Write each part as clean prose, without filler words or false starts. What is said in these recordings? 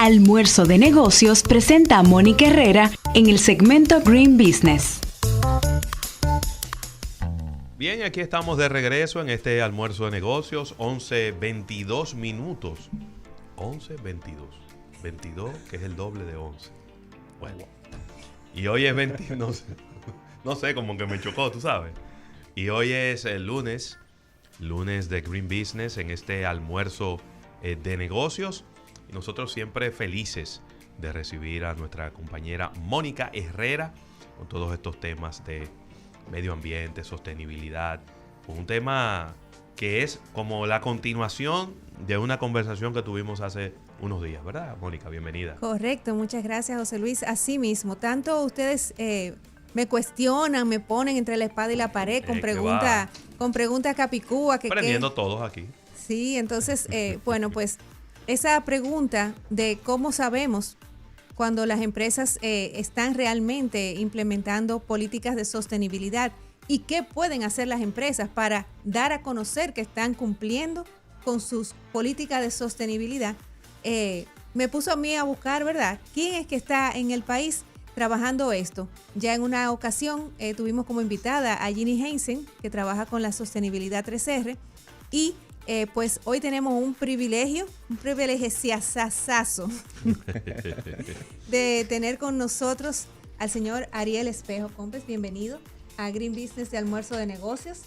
Almuerzo de Negocios presenta a Mónica Herrera en el segmento Green Business. Bien, aquí estamos de regreso en este almuerzo de negocios, 11:22 minutos. 11:22. 22, que es el doble de 11. Bueno. Y hoy es 20, no sé, como que me chocó, tú sabes. Y hoy es el lunes de Green Business en este almuerzo de negocios. Y nosotros siempre felices de recibir a nuestra compañera Mónica Herrera con todos estos temas de medio ambiente, sostenibilidad. Un tema que es como la continuación de una conversación que tuvimos hace unos días, ¿verdad, Mónica? Bienvenida. Correcto, muchas gracias, José Luis. Así mismo, tanto ustedes me cuestionan, me ponen entre la espada y la pared con preguntas capicúa. Aprendiendo todos aquí. Sí, entonces, bueno, pues esa pregunta de cómo sabemos cuando las empresas están realmente implementando políticas de sostenibilidad y qué pueden hacer las empresas para dar a conocer que están cumpliendo con sus políticas de sostenibilidad, me puso a mí a buscar, ¿verdad? ¿Quién es que está en el país trabajando esto? Ya en una ocasión tuvimos como invitada a Ginny Hansen, que trabaja con la sostenibilidad 3R, y pues hoy tenemos un privilegio sasazo de tener con nosotros al señor Ariel Espejo Compes. Bienvenido a Green Business de Almuerzo de Negocios,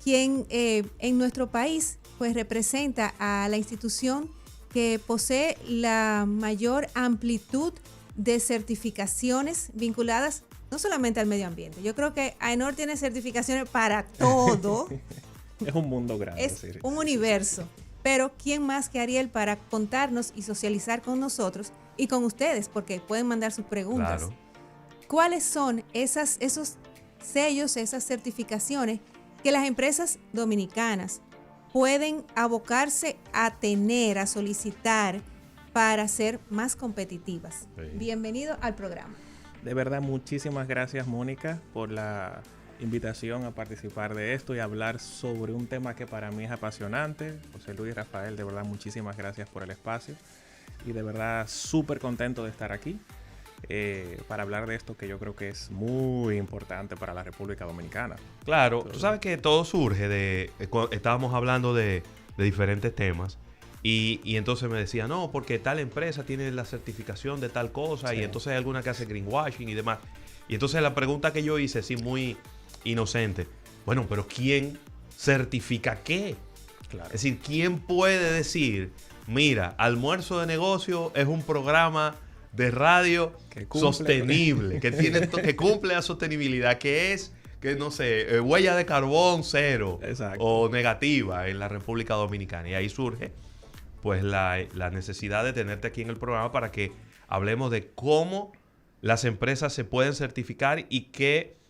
quien en nuestro país pues representa a la institución que posee la mayor amplitud de certificaciones vinculadas no solamente al medio ambiente. Yo creo que AENOR tiene certificaciones para todo. Es un mundo grande. Es un universo. Pero ¿quién más que Ariel para contarnos y socializar con nosotros y con ustedes? Porque pueden mandar sus preguntas. Claro. ¿Cuáles son esos sellos, esas certificaciones que las empresas dominicanas pueden abocarse a tener, a solicitar para ser más competitivas? Sí. Bienvenido al programa. De verdad, muchísimas gracias, Mónica, por la invitación a participar de esto y hablar sobre un tema que para mí es apasionante. José Luis, Rafael, de verdad, muchísimas gracias por el espacio y de verdad súper contento de estar aquí para hablar de esto que yo creo que es muy importante para la República Dominicana. Claro, tú sabes que todo surge estábamos hablando de diferentes temas y entonces me decía, no, porque tal empresa tiene la certificación de tal cosa, sí. Y entonces hay alguna que hace greenwashing y demás. Y entonces la pregunta que yo hice, sí, muy inocente, bueno, pero ¿quién certifica qué? Claro. Es decir, ¿quién puede decir, mira, Almuerzo de Negocio es un programa de radio sostenible, que cumple la sostenibilidad, que no sé, huella de carbón cero. Exacto. O negativa en la República Dominicana? Y ahí surge pues la necesidad de tenerte aquí en el programa para que hablemos de cómo las empresas se pueden certificar y qué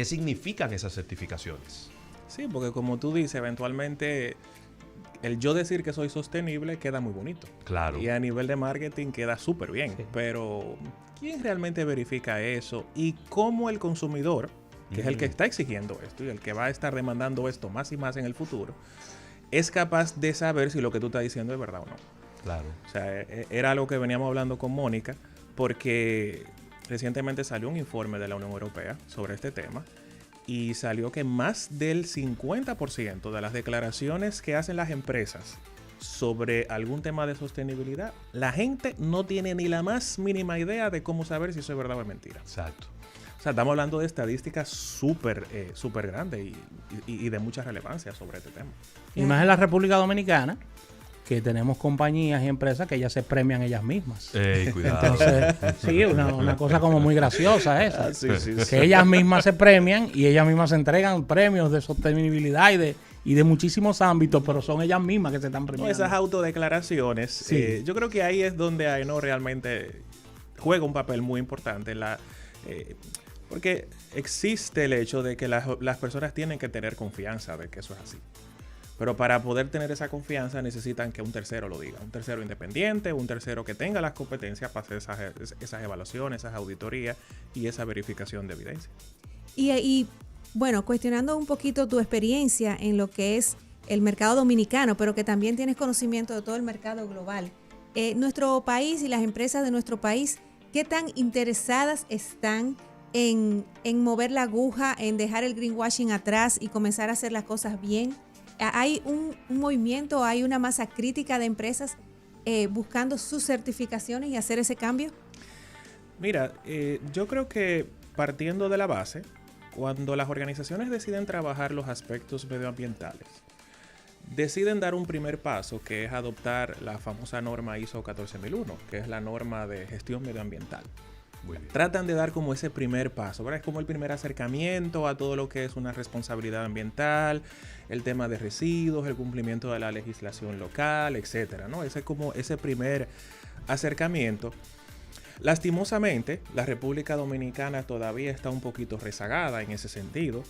significan esas certificaciones. Sí, porque como tú dices, eventualmente el yo decir que soy sostenible queda muy bonito. Claro. Y a nivel de marketing queda súper bien. Sí. Pero ¿quién realmente verifica eso? Y cómo el consumidor, que es el que está exigiendo esto y el que va a estar demandando esto más y más en el futuro, es capaz de saber si lo que tú estás diciendo es verdad o no? Claro. O sea, era algo que veníamos hablando con Mónica, porque recientemente salió un informe de la Unión Europea sobre este tema y salió que más del 50% de las declaraciones que hacen las empresas sobre algún tema de sostenibilidad, la gente no tiene ni la más mínima idea de cómo saber si eso es verdad o es mentira. Exacto. O sea, estamos hablando de estadísticas súper grandes y de mucha relevancia sobre este tema. Y más en la República Dominicana, que tenemos compañías y empresas que ellas se premian ellas mismas. Cuidado. Entonces, sí, una cosa como muy graciosa esa. Sí. Que ellas mismas se premian y ellas mismas se entregan premios de sostenibilidad y de muchísimos ámbitos, pero son ellas mismas que se están premiando. No, esas autodeclaraciones, sí. Yo creo que ahí es donde AENOR realmente juega un papel muy importante. Porque existe el hecho de que las personas tienen que tener confianza de que eso es así. Pero para poder tener esa confianza necesitan que un tercero lo diga. Un tercero independiente, un tercero que tenga las competencias para hacer esas evaluaciones, esas auditorías y esa verificación de evidencia. Y bueno, cuestionando un poquito tu experiencia en lo que es el mercado dominicano, pero que también tienes conocimiento de todo el mercado global. nuestro país y las empresas de nuestro país, ¿qué tan interesadas están en mover la aguja, en dejar el greenwashing atrás y comenzar a hacer las cosas bien? ¿Hay un movimiento, hay una masa crítica de empresas buscando sus certificaciones y hacer ese cambio? Mira, yo creo que partiendo de la base, cuando las organizaciones deciden trabajar los aspectos medioambientales, deciden dar un primer paso, que es adoptar la famosa norma ISO 14001, que es la norma de gestión medioambiental. Tratan de dar como ese primer paso, ¿verdad? Es como el primer acercamiento a todo lo que es una responsabilidad ambiental, el tema de residuos, el cumplimiento de la legislación local, etcétera, ¿no? Ese es como ese primer acercamiento. Lastimosamente, la República Dominicana todavía está un poquito rezagada en ese sentido.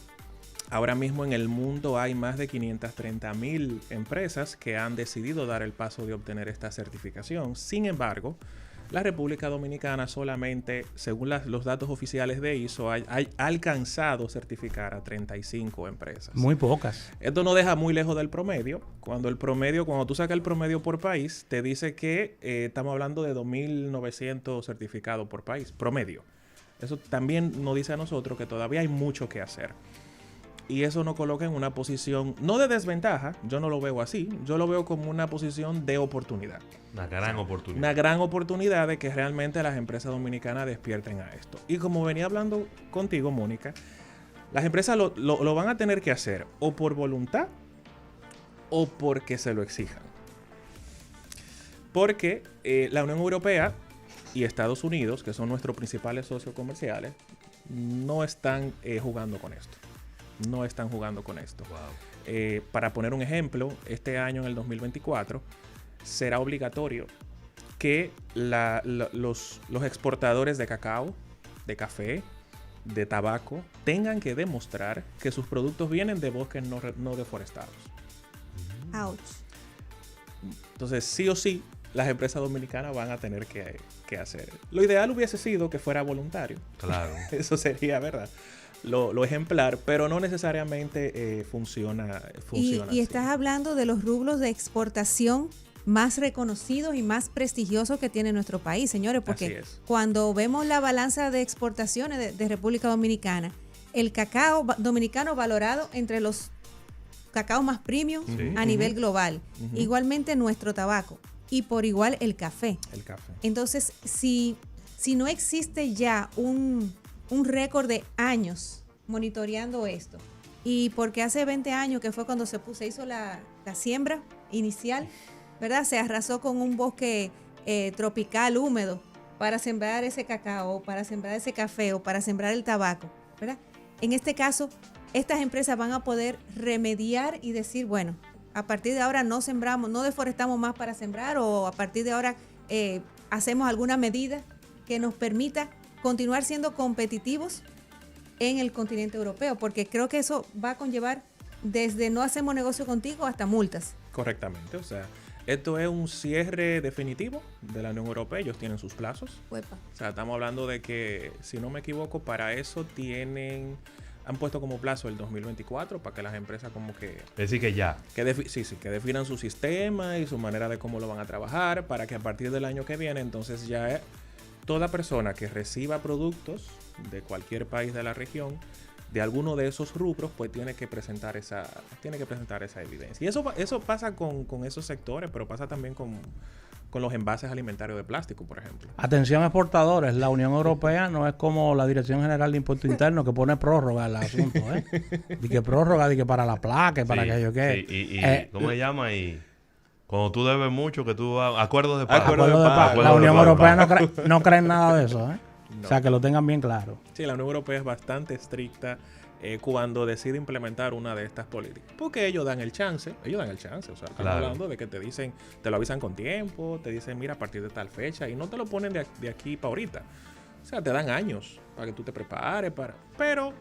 Ahora mismo en el mundo hay más de 530,000 empresas que han decidido dar el paso de obtener esta certificación. Sin embargo, la República Dominicana solamente, según los datos oficiales de ISO, ha alcanzado certificar a 35 empresas. Muy pocas. Esto no deja muy lejos del promedio. Cuando tú sacas el promedio por país, te dice que estamos hablando de 2.900 certificados por país, promedio. Eso también nos dice a nosotros que todavía hay mucho que hacer. Y eso nos coloca en una posición, no de desventaja, yo no lo veo así, yo lo veo como una posición de oportunidad. Una gran oportunidad. Una gran oportunidad de que realmente las empresas dominicanas despierten a esto. Y como venía hablando contigo, Mónica, las empresas lo van a tener que hacer o por voluntad o porque se lo exijan. Porque la Unión Europea y Estados Unidos, que son nuestros principales socios comerciales, no están jugando con esto. No están jugando con esto. Wow. Para poner un ejemplo, este año en el 2024 será obligatorio que los exportadores de cacao, de café, de tabaco, tengan que demostrar que sus productos vienen de bosques no deforestados. Ouch. Entonces, sí o sí, las empresas dominicanas van a tener que hacer. Lo ideal hubiese sido que fuera voluntario. Claro. Eso sería, ¿verdad? Lo ejemplar, pero no necesariamente funciona Y así. estás hablando de los rubros de exportación más reconocidos y más prestigiosos que tiene nuestro país, señores, porque cuando vemos la balanza de exportaciones de República Dominicana, el cacao dominicano valorado entre los cacaos más premium a nivel global, igualmente nuestro tabaco y por igual el café. Entonces, si no existe ya un récord de años monitoreando esto, y porque hace 20 años que fue cuando se hizo la siembra inicial, ¿verdad? Se arrasó con un bosque tropical húmedo para sembrar ese cacao, para sembrar ese café o para sembrar el tabaco, ¿verdad? En este caso, estas empresas van a poder remediar y decir, bueno, a partir de ahora no sembramos, no deforestamos más para sembrar, o a partir de ahora hacemos alguna medida que nos permita continuar siendo competitivos en el continente europeo, porque creo que eso va a conllevar desde no hacemos negocio contigo hasta multas. Correctamente, o sea, esto es un cierre definitivo de la Unión Europea, ellos tienen sus plazos. Uepa. O sea, estamos hablando de que, si no me equivoco, para eso han puesto como plazo el 2024 para que las empresas como que... Es decir, que ya. Que definan su sistema y su manera de cómo lo van a trabajar, para que a partir del año que viene, entonces ya toda persona que reciba productos de cualquier país de la región, de alguno de esos rubros, pues tiene que presentar esa evidencia. Y eso pasa con esos sectores, pero pasa también con los envases alimentarios de plástico, por ejemplo. Atención exportadores, la Unión Europea no es como la Dirección General de Impuestos Internos que pone prórroga al asunto, ¿eh? Y que prórroga, y que para la placa, para que yo qué. Sí. ¿Cómo se llama? Y cuando tú debes mucho, que tú acuerdos de pago. Acuerdos de pago. La Unión Europea no cree en nada de eso, ¿eh? No. O sea, que lo tengan bien claro. Sí, la Unión Europea es bastante estricta cuando decide implementar una de estas políticas. Porque ellos dan el chance. O sea, estamos hablando de que te lo avisan con tiempo, te dicen, mira, a partir de tal fecha, y no te lo ponen de aquí para ahorita. O sea, te dan años para que tú te prepares, pero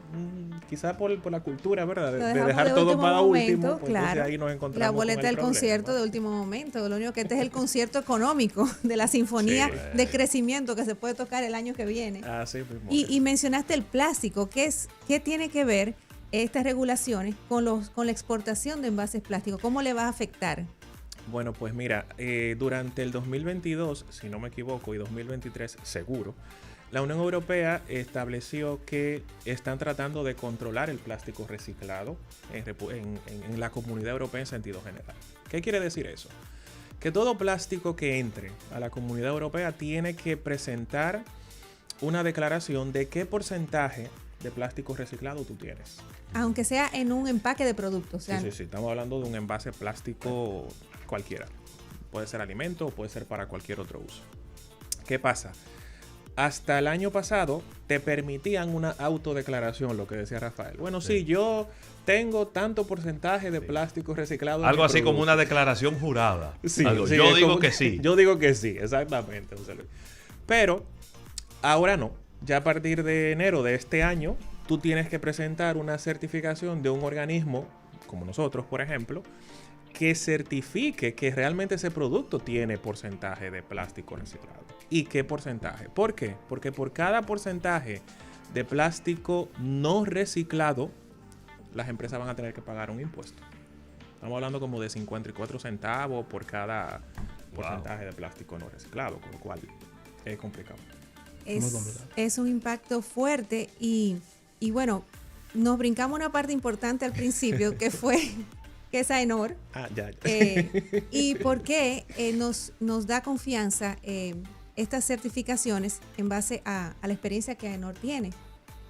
quizás por la cultura, ¿verdad? De dejar todo para último, pues claro. Ahí nos encontramos la boleta del problema, concierto, ¿no? De último momento. Lo único que este es el concierto económico de la sinfonía de crecimiento que se puede tocar el año que viene. Y mencionaste el plástico. ¿Qué tiene que ver estas regulaciones con la exportación de envases plásticos? ¿Cómo le va a afectar? Bueno, pues mira, durante el 2022, si no me equivoco, y 2023 seguro, la Unión Europea estableció que están tratando de controlar el plástico reciclado en la Comunidad Europea en sentido general. ¿Qué quiere decir eso? Que todo plástico que entre a la Comunidad Europea tiene que presentar una declaración de qué porcentaje de plástico reciclado tú tienes. Aunque sea en un empaque de productos. Sí. Estamos hablando de un envase plástico cualquiera. Puede ser alimento o puede ser para cualquier otro uso. ¿Qué pasa? Hasta el año pasado te permitían una autodeclaración, lo que decía Rafael. Bueno, sí, yo tengo tanto porcentaje de plástico reciclado. Algo así como una declaración jurada. Sí, yo digo que sí. Yo digo que sí, exactamente, José Luis. Pero ahora no. Ya a partir de enero de este año, tú tienes que presentar una certificación de un organismo, como nosotros, por ejemplo, que certifique que realmente ese producto tiene porcentaje de plástico reciclado. ¿Y qué porcentaje? ¿Por qué? Porque por cada porcentaje de plástico no reciclado, las empresas van a tener que pagar un impuesto. Estamos hablando como de 54 centavos por cada porcentaje de plástico no reciclado, con lo cual es complicado. Es un impacto fuerte y bueno, nos brincamos una parte importante al principio que fue que es AENOR. Ya. Y por qué nos da confianza estas certificaciones en base a la experiencia que AENOR tiene,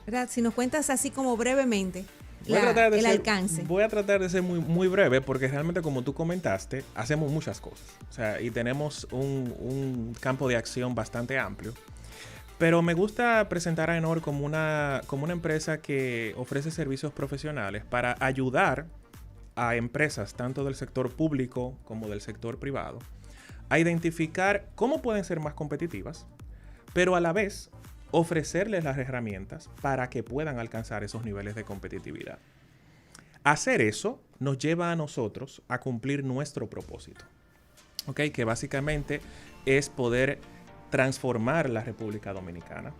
¿verdad? Si nos cuentas así como brevemente el alcance. Voy a tratar de ser muy, muy breve porque realmente, como tú comentaste, hacemos muchas cosas. O sea, y tenemos un campo de acción bastante amplio. Pero me gusta presentar a AENOR como una empresa que ofrece servicios profesionales para ayudar a empresas tanto del sector público como del sector privado a identificar cómo pueden ser más competitivas, pero a la vez ofrecerles las herramientas para que puedan alcanzar esos niveles de competitividad. Hacer eso nos lleva a nosotros a cumplir nuestro propósito, ¿ok? Que básicamente es poder transformar la República Dominicana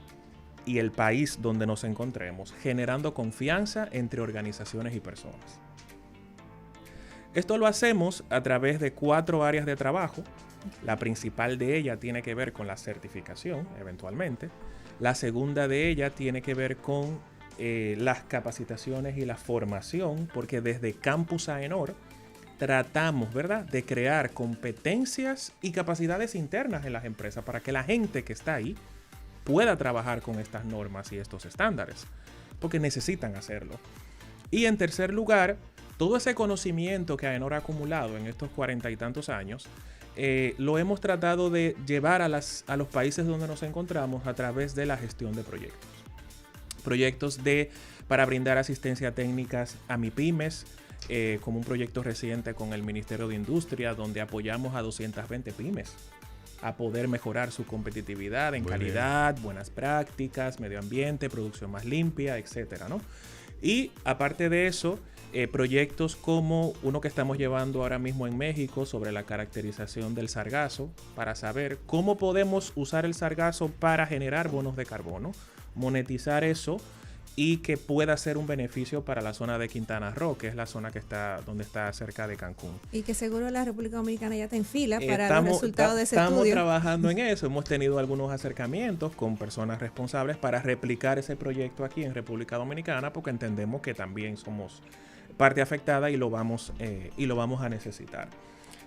y el país donde nos encontremos, generando confianza entre organizaciones y personas. Esto lo hacemos a través de 4 áreas de trabajo. La principal de ellas tiene que ver con la certificación, eventualmente. La segunda de ellas tiene que ver con las capacitaciones y la formación, porque desde Campus AENOR tratamos, ¿verdad?, de crear competencias y capacidades internas en las empresas para que la gente que está ahí pueda trabajar con estas normas y estos estándares, porque necesitan hacerlo. Y en tercer lugar, todo ese conocimiento que AENOR ha acumulado en estos 40 y tantos años, lo hemos tratado de llevar a los países donde nos encontramos a través de la gestión de proyectos. Proyectos para brindar asistencia técnicas a MIPYMES, como un proyecto reciente con el Ministerio de Industria, donde apoyamos a 220 pymes a poder mejorar su competitividad en calidad, buenas prácticas, medio ambiente, producción más limpia, etcétera, ¿no? Y aparte de eso, proyectos como uno que estamos llevando ahora mismo en México sobre la caracterización del sargazo, para saber cómo podemos usar el sargazo para generar bonos de carbono, monetizar eso y que pueda ser un beneficio para la zona de Quintana Roo, que es la zona donde está cerca de Cancún. Y que seguro la República Dominicana ya está en fila para los resultados de ese estudio. Estamos trabajando en eso. Hemos tenido algunos acercamientos con personas responsables para replicar ese proyecto aquí en República Dominicana, porque entendemos que también somos parte afectada y lo vamos a necesitar.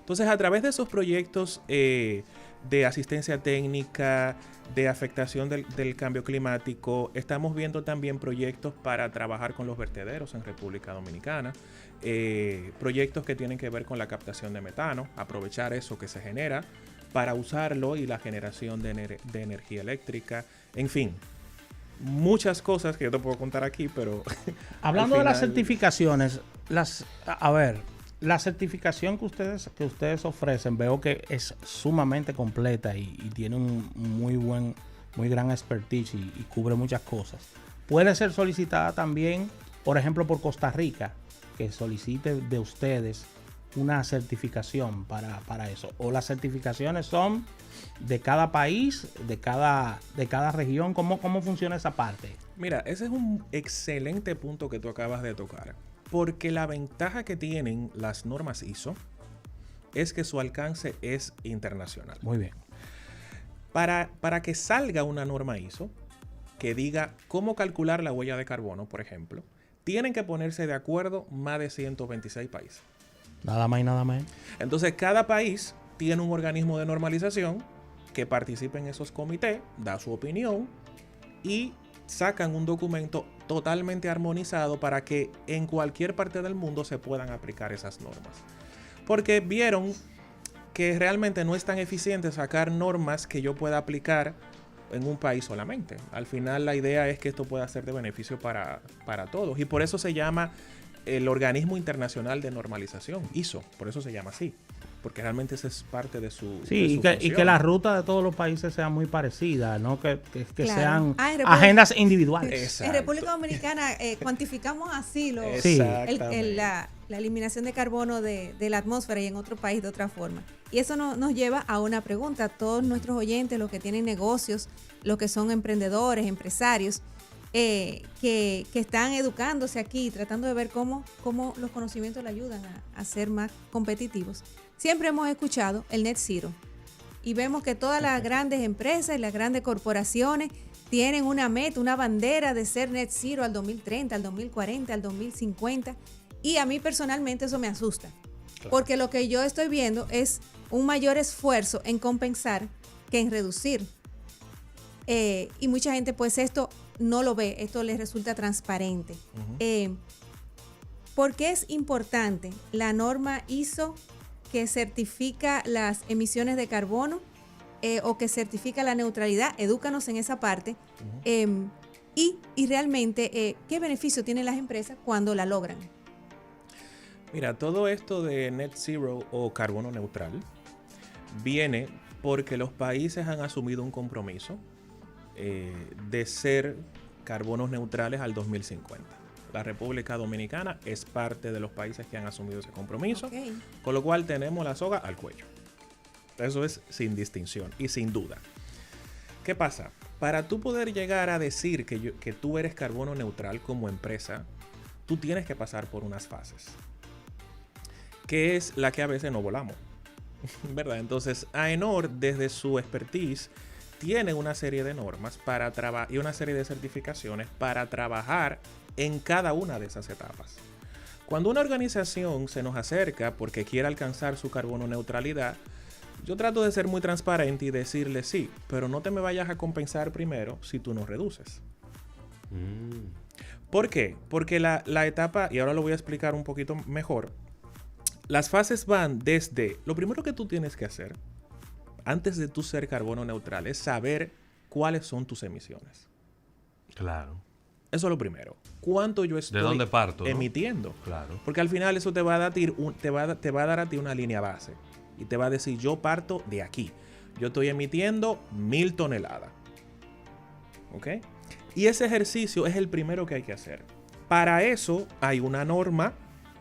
Entonces, a través de esos proyectos de asistencia técnica, de afectación del cambio climático, estamos viendo también proyectos para trabajar con los vertederos en República Dominicana, proyectos que tienen que ver con la captación de metano, aprovechar eso que se genera para usarlo y la generación de energía eléctrica, en fin. Muchas cosas que yo te puedo contar aquí, pero... Hablando de las certificaciones, la certificación que ustedes ofrecen, veo que es sumamente completa y tiene un muy gran expertise y cubre muchas cosas. Puede ser solicitada también, por ejemplo, por Costa Rica, que solicite de ustedes una certificación para eso. O las certificaciones son de cada país, de cada región. ¿Cómo funciona esa parte? Mira, ese es un excelente punto que tú acabas de tocar. Porque la ventaja que tienen las normas ISO es que su alcance es internacional. Muy bien. Para que salga una norma ISO que diga cómo calcular la huella de carbono, por ejemplo, tienen que ponerse de acuerdo más de 126 países. Nada más y nada más. Entonces, cada país tiene un organismo de normalización que participa en esos comités, da su opinión y sacan un documento totalmente armonizado para que en cualquier parte del mundo se puedan aplicar esas normas. Porque vieron que realmente no es tan eficiente sacar normas que yo pueda aplicar en un país solamente. Al final la idea es que esto pueda ser de beneficio para todos. Y por eso se llama el Organismo Internacional de Normalización, ISO. Por eso se llama así. Porque realmente esa es parte de su Sí, y que la ruta de todos los países sea muy parecida, no que Claro. sean agendas individuales. Exacto. En República Dominicana cuantificamos así la eliminación de carbono de la atmósfera y en otro país de otra forma. Y eso nos lleva a una pregunta. Todos nuestros oyentes, los que tienen negocios, los que son emprendedores, empresarios, que están educándose aquí, tratando de ver cómo los conocimientos le ayudan a ser más competitivos. Siempre hemos escuchado el Net Zero y vemos que todas las grandes empresas y las grandes corporaciones tienen una meta, una bandera de ser Net Zero al 2030, al 2040, al 2050 y a mí personalmente eso me asusta. Claro. Porque lo que yo estoy viendo es un mayor esfuerzo en compensar que en reducir. Y mucha gente pues esto no lo ve, esto les resulta transparente. Uh-huh. ¿Por qué es importante la norma ISO que certifica las emisiones de carbono o que certifica la neutralidad? Edúcanos en esa parte. Uh-huh. Y realmente, ¿qué beneficio tienen las empresas cuando la logran? Mira, todo esto de Net Zero o carbono neutral viene porque los países han asumido un compromiso de ser carbonos neutrales al 2050. La República Dominicana es parte de los países que han asumido ese compromiso, okay. Con lo cual tenemos la soga al cuello. Eso es sin distinción y sin duda. ¿Qué pasa? Para tú poder llegar a decir que tú eres carbono neutral como empresa, tú tienes que pasar por unas fases, que es la que a veces no volamos, ¿verdad? Entonces, AENOR, desde su expertise, tiene una serie de normas y una serie de certificaciones para trabajar en cada una de esas etapas. Cuando una organización se nos acerca porque quiere alcanzar su carbono neutralidad, yo trato de ser muy transparente y decirle sí, pero no te me vayas a compensar primero si tú no reduces. ¿Por qué? Porque la etapa, y ahora lo voy a explicar un poquito mejor, las fases van desde, lo primero que tú tienes que hacer antes de tú ser carbono neutral es saber cuáles son tus emisiones. Claro. Eso es lo primero. ¿Cuánto yo estoy ¿De dónde parto, emitiendo? ¿no? Claro. Porque al final eso te va a dar a ti una línea base. Y te va a decir, yo parto de aquí. Yo estoy emitiendo 1000 toneladas. ¿Ok? Y ese ejercicio es el primero que hay que hacer. Para eso hay una norma,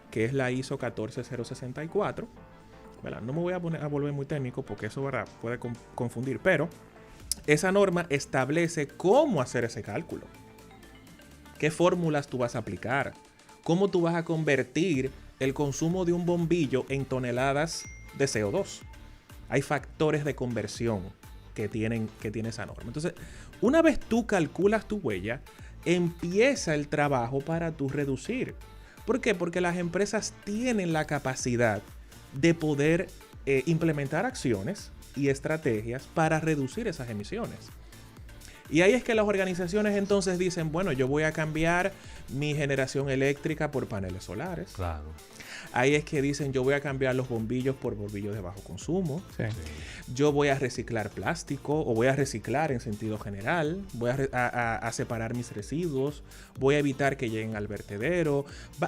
que es la ISO 14064. ¿Verdad? No me voy a volver muy técnico porque eso, ¿verdad?, puede confundir. Pero esa norma establece cómo hacer ese cálculo. ¿Qué fórmulas tú vas a aplicar? ¿Cómo tú vas a convertir el consumo de un bombillo en toneladas de CO2? Hay factores de conversión que tiene esa norma. Entonces, una vez tú calculas tu huella, empieza el trabajo para tú reducir. ¿Por qué? Porque las empresas tienen la capacidad de poder implementar acciones y estrategias para reducir esas emisiones. Y ahí es que las organizaciones entonces dicen, bueno, yo voy a cambiar mi generación eléctrica por paneles solares. Claro. Ahí es que dicen, yo voy a cambiar los bombillos por bombillos de bajo consumo. Sí. Yo voy a reciclar plástico o voy a reciclar en sentido general. Voy a separar mis residuos. Voy a evitar que lleguen al vertedero.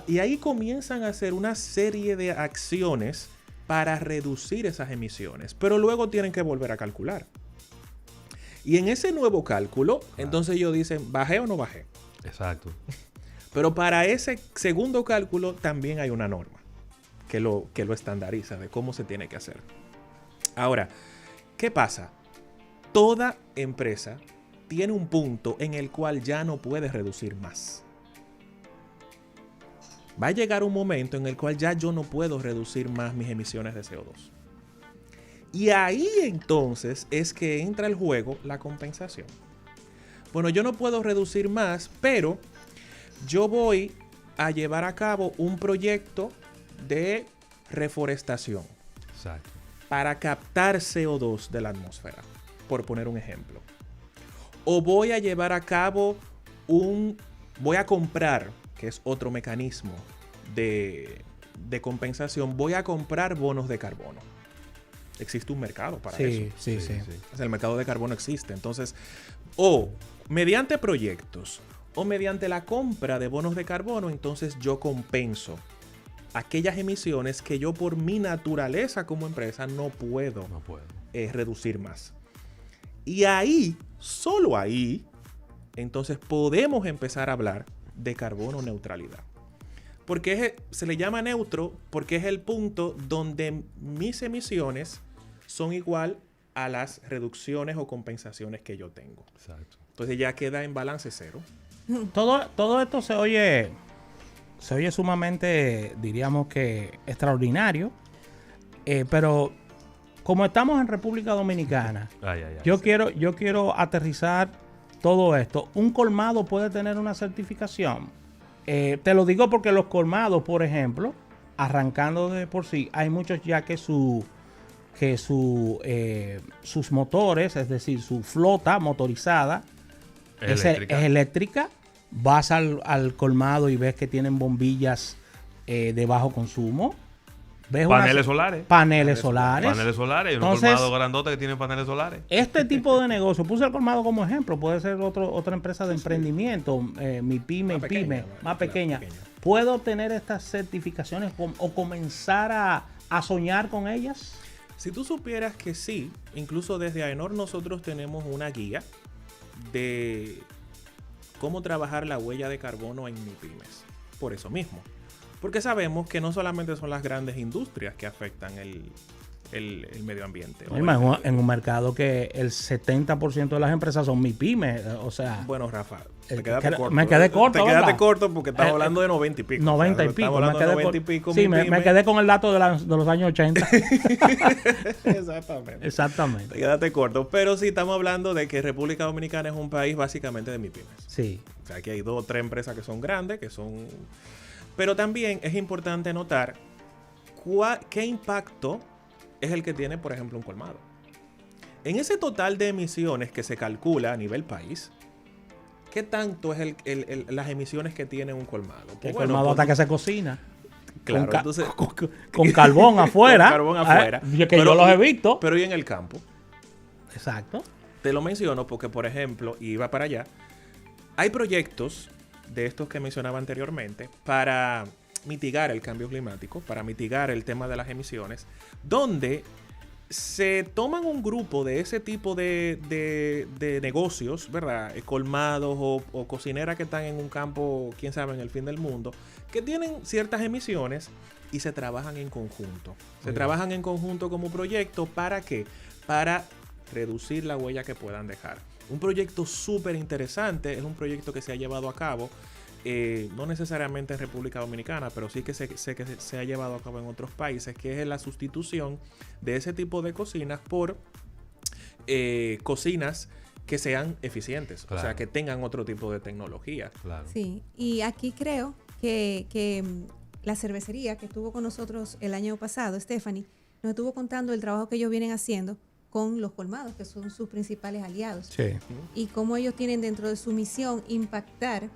Y ahí comienzan a hacer una serie de acciones para reducir esas emisiones. Pero luego tienen que volver a calcular. Y en ese nuevo cálculo, entonces ellos dicen, ¿bajé o no bajé? Exacto. Pero para ese segundo cálculo también hay una norma que lo estandariza de cómo se tiene que hacer. Ahora, ¿qué pasa? Toda empresa tiene un punto en el cual ya no puede reducir más. Va a llegar un momento en el cual ya yo no puedo reducir más mis emisiones de CO2. Y ahí entonces es que entra el juego la compensación. Bueno, yo no puedo reducir más, pero yo voy a llevar a cabo un proyecto de reforestación. Exacto. Para captar CO2 de la atmósfera, por poner un ejemplo. O voy a llevar a cabo voy a comprar, que es otro mecanismo de compensación, voy a comprar bonos de carbono. Existe un mercado para eso. Sí. El mercado de carbono existe. Entonces, o mediante proyectos, o mediante la compra de bonos de carbono, entonces yo compenso aquellas emisiones que yo por mi naturaleza como empresa no puedo reducir más. Y ahí, solo ahí, entonces podemos empezar a hablar de carbono neutralidad. Porque se le llama neutro porque es el punto donde mis emisiones son igual a las reducciones o compensaciones que yo tengo. Exacto. Entonces ya queda en balance cero. Todo esto se oye sumamente, diríamos que extraordinario, pero como estamos en República Dominicana, yo quiero aterrizar todo esto. Un colmado puede tener una certificación. Te lo digo porque los colmados, por ejemplo, arrancando de por sí, hay muchos ya que sus motores, es decir, su flota motorizada es eléctrica. Vas al colmado y ves que tienen bombillas de bajo consumo. ¿Ves paneles solares. Paneles solares. Paneles solares. Y unos colmados grandotes que tienen paneles solares. Este tipo de negocio, puse el colmado como ejemplo, puede ser otra empresa de emprendimiento, mi pyme, más pequeña. ¿Puedo obtener estas certificaciones o comenzar a soñar con ellas? Si tú supieras que sí, incluso desde AENOR nosotros tenemos una guía de cómo trabajar la huella de carbono en MIPYMES. Por eso mismo. Porque sabemos que no solamente son las grandes industrias que afectan el medio ambiente. En un mercado que el 70% de las empresas son MIPYMES, o sea... Bueno, Rafa, te quedaste corto. Me quedé corto, Te quedaste corto porque estamos hablando de 90 y pico. 90 y pico. Estamos hablando de 90 y pico. Sí, me quedé con el dato de los años 80. Exactamente. Te quedaste corto. Pero sí, estamos hablando de que República Dominicana es un país básicamente de MIPYMES. Sí. O sea, aquí hay 2 o 3 empresas que son grandes, que son... Pero también es importante notar qué impacto es el que tiene, por ejemplo, un colmado. En ese total de emisiones que se calcula a nivel país, ¿qué tanto es las emisiones que tiene un colmado? Pues el colmado hasta que se cocina. Claro, con carbón afuera. Con carbón afuera. Que yo los he visto. Pero ¿y en el campo? Exacto. Te lo menciono porque, por ejemplo, y iba para allá, hay proyectos de estos que mencionaba anteriormente para mitigar el cambio climático, para mitigar el tema de las emisiones, donde se toman un grupo de ese tipo de negocios, ¿verdad? Colmados o cocineras que están en un campo, quién sabe, en el fin del mundo, que tienen ciertas emisiones y se trabajan en conjunto. Se trabajan en conjunto como proyecto, ¿para qué? Para reducir la huella que puedan dejar. Un proyecto súper interesante, es un proyecto que se ha llevado a cabo, no necesariamente en República Dominicana, pero sí que sé que se ha llevado a cabo en otros países, que es la sustitución de ese tipo de cocinas por cocinas que sean eficientes, claro. O sea, que tengan otro tipo de tecnología. Claro. Sí, y aquí creo que la cervecería que estuvo con nosotros el año pasado, Stephanie, nos estuvo contando el trabajo que ellos vienen haciendo con los colmados, que son sus principales aliados. Sí. Y cómo ellos tienen dentro de su misión impactar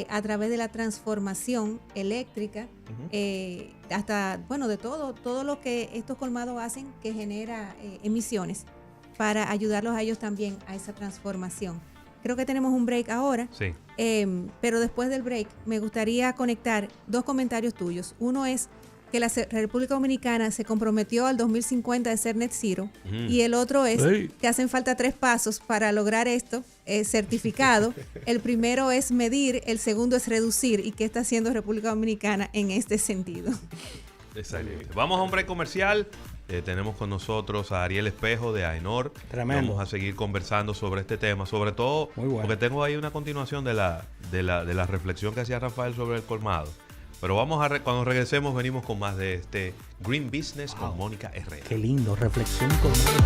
a través de la transformación eléctrica, hasta, bueno, de todo lo que estos colmados hacen que genera emisiones, para ayudarlos a ellos también a esa transformación. Creo que tenemos un break ahora, sí. Pero después del break me gustaría conectar 2 comentarios tuyos. Uno es que la República Dominicana se comprometió al 2050 de ser net zero, y el otro es que hacen falta 3 pasos para lograr esto certificado. El primero es medir, el segundo es reducir, y qué está haciendo República Dominicana en este sentido. Excelente. Vamos a un break comercial. Tenemos con nosotros a Ariel Espejo de AENOR. Tremendo. Vamos a seguir conversando sobre este tema, sobre todo porque tengo ahí una continuación de la reflexión que hacía Rafael sobre el colmado. Pero cuando regresemos venimos con más de este Green Business con Mónica Herrera. Qué lindo, reflexión con Mónica.